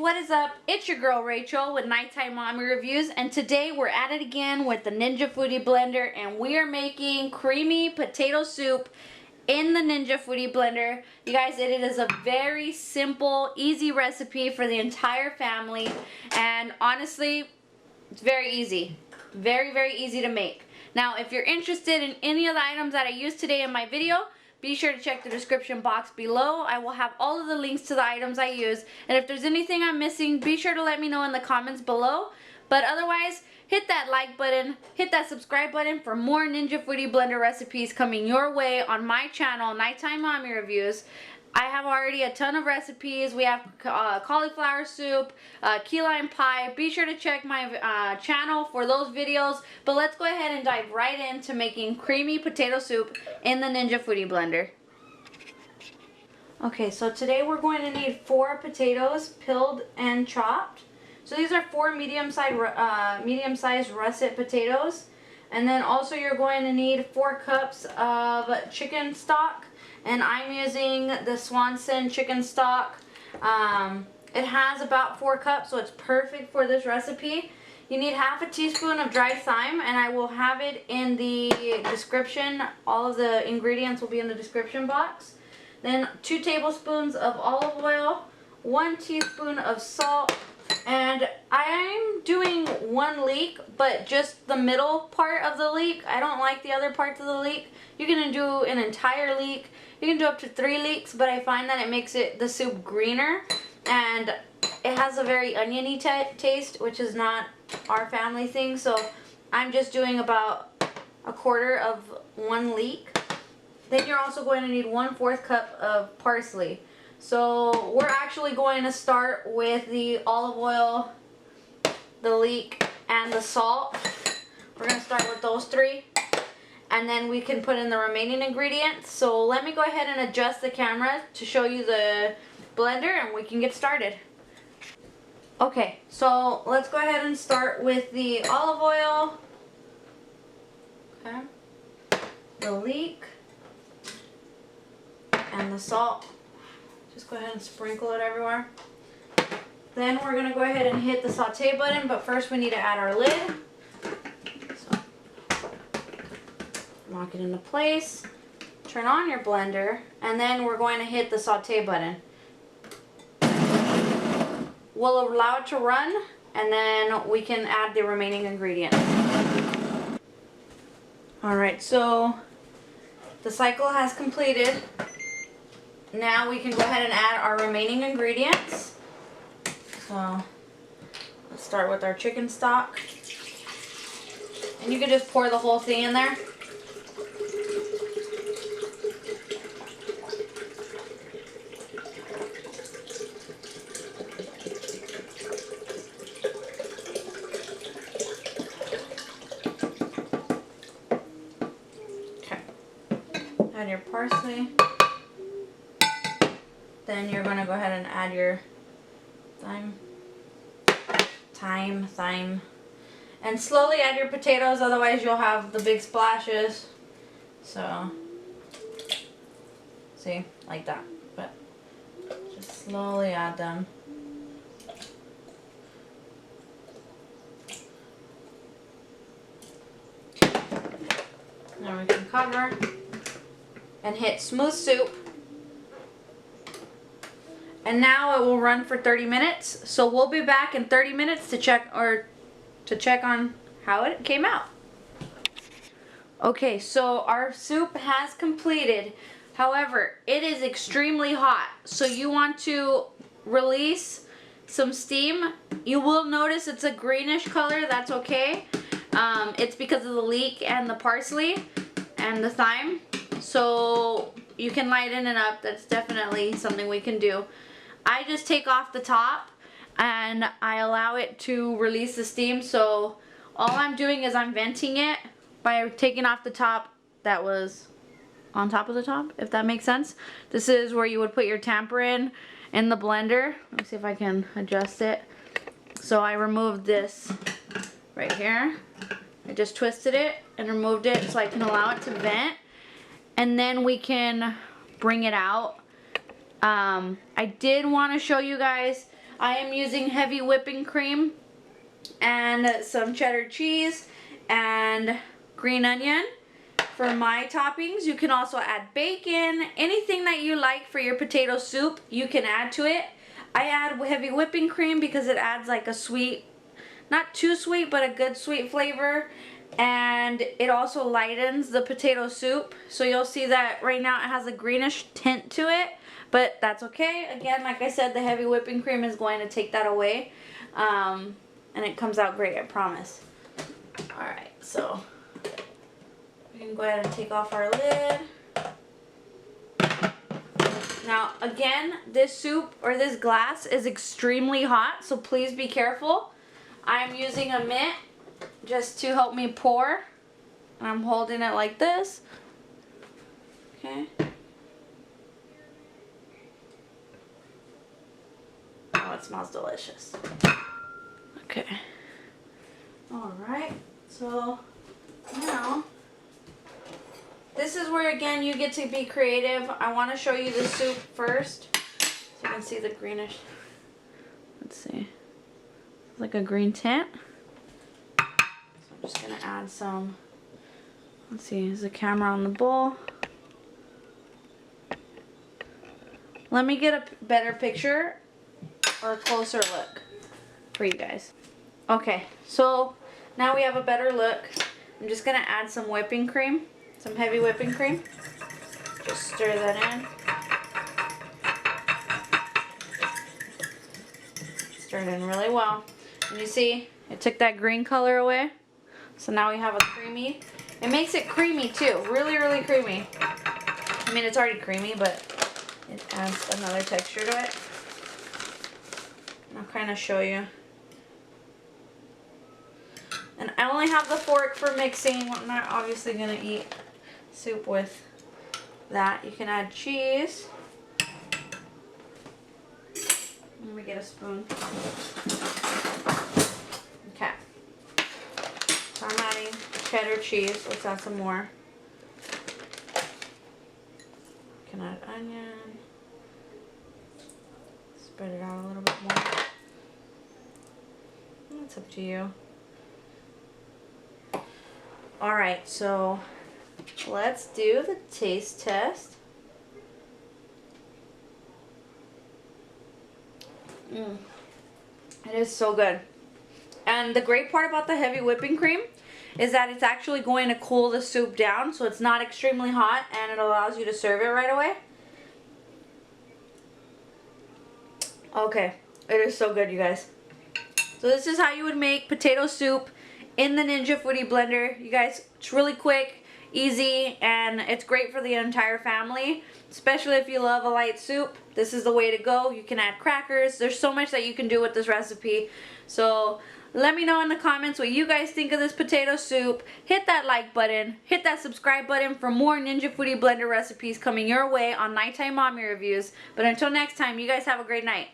what is up? It's your girl Rachel with Nighttime Mommy Reviews, and today we're at it again with the Ninja Foodi blender, and we are making creamy potato soup in the Ninja Foodi blender. You guys, it is a very simple, easy recipe for the entire family, and honestly, it's very easy. Very, very easy to make. Now, if you're interested in any of the items that I used today in my video, be sure to check the description box below. I will have all of the links to the items I use. And if there's anything I'm missing, be sure to let me know in the comments below. But otherwise, hit that like button, hit that subscribe button for more Ninja Foodi blender recipes coming your way on my channel, Nighttime Mommy Reviews. I have already a ton of recipes. We have cauliflower soup, key lime pie. Be sure to check my channel for those videos. But let's go ahead and dive right into making creamy potato soup in the Ninja Foodi blender. Okay, so today we're going to need 4 potatoes, peeled and chopped. So these are 4 medium-sized russet potatoes. And then also you're going to need 4 cups of chicken stock. And I'm using the Swanson chicken stock. It has about 4 cups, so it's perfect for this recipe. You need half a teaspoon of dried thyme, and I will have it in the description. All of the ingredients will be in the description box. Then 2 tablespoons of olive oil, 1 teaspoon of salt, and I'm doing 1 leek, but just the middle part of the leek. I don't like the other parts of the leek. You're going to do an entire leek. You can do up to 3 leeks, but I find that it makes the soup greener, and it has a very oniony taste, which is not our family thing. So I'm just doing about 1/4 of 1 leek. Then you're also going to need 1/4 cup of parsley. So we're actually going to start with the olive oil, the leek, and the salt. We're going to start with those 3. And then we can put in the remaining ingredients. So let me go ahead and adjust the camera to show you the blender and we can get started. Okay, so let's go ahead and start with the olive oil. Okay. The leek. And the salt. Just go ahead and sprinkle it everywhere. Then we're going to go ahead and hit the saute button, but first we need to add our lid. Lock it into place, turn on your blender, and then we're going to hit the saute button. We'll allow it to run, and then we can add the remaining ingredients. Alright, so the cycle has completed. Now we can go ahead and add our remaining ingredients. So let's start with our chicken stock. And you can just pour the whole thing in there. Add your parsley. Then you're going to go ahead and add your thyme. And slowly add your potatoes, otherwise you'll have the big splashes. So, see, like that. But just slowly add them. Now we can cover and hit smooth soup. And now it will run for 30 minutes. So we'll be back in 30 minutes to check on how it came out. Okay, so our soup has completed. However, it is extremely hot. So you want to release some steam. You will notice it's a greenish color. That's okay. It's because of the leek and the parsley and the thyme. So you can lighten it up. That's definitely something we can do. I just take off the top and I allow it to release the steam. So all I'm doing is I'm venting it by taking off the top that was on top of the top, if that makes sense. This is where you would put your tamper in the blender. Let me see if I can adjust it. So I removed this right here. I just twisted it and removed it so I can allow it to vent. And then we can bring it out. I did want to show you guys I am using heavy whipping cream and some cheddar cheese and green onion for my toppings. You can also add bacon, anything that you like for your potato soup, you can add to it. I add heavy whipping cream because it adds like a sweet, not too sweet, but a good sweet flavor. And it also lightens the potato soup. So you'll see that right now it has a greenish tint to it, but that's okay. Again, like I said, the heavy whipping cream is going to take that away. And it comes out great, I promise. Alright, so we can go ahead and take off our lid. Now, again, this soup or this glass is extremely hot, so please be careful. I'm using a mitt just to help me pour. And I'm holding it like this. Okay. Oh, it smells delicious. Okay. Alright, so now this is where again you get to be creative. I want to show you the soup first so you can see the greenish. Let's see. It's like a green tint. So I'm just going to add some. Let's see, is the camera on the bowl? Let me get a better picture or a closer look for you guys. Okay, so now we have a better look. I'm just going to add some whipping cream, some heavy whipping cream. Just stir that in. Stir it in really well. And you see, it took that green color away. So now we have a creamy. It makes it creamy too, really, really creamy. I mean, it's already creamy, but it adds another texture to it. I'll kind of show you. And I only have the fork for mixing. I'm not obviously going to eat soup with that. You can add cheese. Let me get a spoon. Okay. So I'm adding cheddar cheese. Let's add some more. You can add onion. Spread it out a little bit more. It's up to you. Alright, so let's do the taste test. It is so good. And the great part about the heavy whipping cream is that it's actually going to cool the soup down, so it's not extremely hot and it allows you to serve it right away. Okay, it is so good, you guys. So this is how you would make potato soup in the Ninja Foodi blender. You guys, it's really quick, easy, and it's great for the entire family. Especially if you love a light soup, this is the way to go. You can add crackers. There's so much that you can do with this recipe. So let me know in the comments what you guys think of this potato soup. Hit that like button. Hit that subscribe button for more Ninja Foodi blender recipes coming your way on Nighttime Mommy Reviews. But until next time, you guys have a great night.